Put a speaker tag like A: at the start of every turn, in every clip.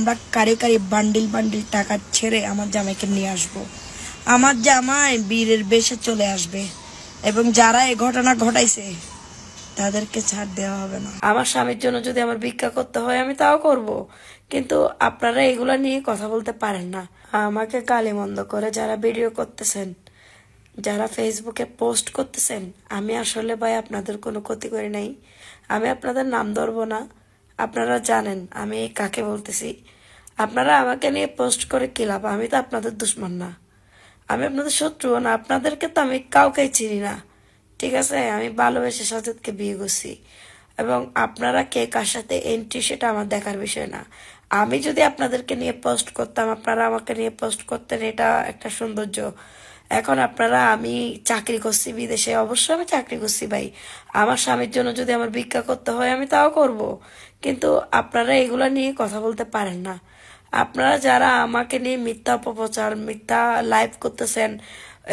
A: আমরা কারি কারি bundle bundle টাকা ছেড়ে আমার জামাইকে নিয়ে আসব। আমার জামাই বীরের বেশে চলে আসবে এবং যারা এই ঘটনা ঘটাইছে তাদেরকে ছাড় দেওয়া হবে না। আমার স্বামীর জন্য যদি আমার ভিক্ষা করতে হয় আমি তাও করব, কিন্তু আপনারা এগুলা নিয়ে কথা বলতে পারেন না। আমাকে গালিমন্দ করে যারা ভিডিও করতেছেন, যারা ফেসবুকে পোস্ট করতেছেন, আমি আসলে ভাই আপনাদের কোনো ক্ষতি করি নাই। আমি আপনাদের নাম ধরবো না, আপনারা জানেন আমি কাকে বলতেছি। আপনারা আমাকে নিয়ে পোস্ট করে কি লাভ? আমি তো আপনাদের দুশ্মন না, আমি আপনাদের শত্রুও না, আপনাদেরকে তো আমি কাউকেই চিনি না, ঠিক আছে? আমি ভালোবেসে সাজেদকে বিয়ে করছি এবং আপনারা কে কার সাথে এন্ট্রি সেটা আমার দেখার বিষয় না। আমি যদি আপনাদেরকে নিয়ে পোস্ট করতাম, আপনারা আমাকে নিয়ে পোস্ট করতেন, এটা একটা সৌন্দর্য। এখন আপনারা, আমি চাকরি করছি বিদেশে, অবশ্যই আমি চাকরি করছি ভাই। আমার স্বামীর জন্য যদি আমার ভিক্ষা করতে হয় আমি তাও করব, কিন্তু আপনারা এগুলা নিয়ে কথা বলতে পারেন না। আপনারা যারা আমাকে নিয়ে মিথ্যা অপপ্রচার, মিথ্যা লাইভ করতেছেন,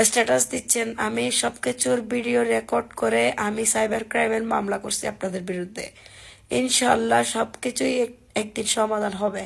A: স্ট্যাটাস দিচ্ছেন, আমি সবকিছুর ভিডিও রেকর্ড করে আমি সাইবার ক্রাইমের মামলা করছি আপনাদের বিরুদ্ধে। ইনশাল্লাহ সবকিছুই একদিন সমাধান হবে।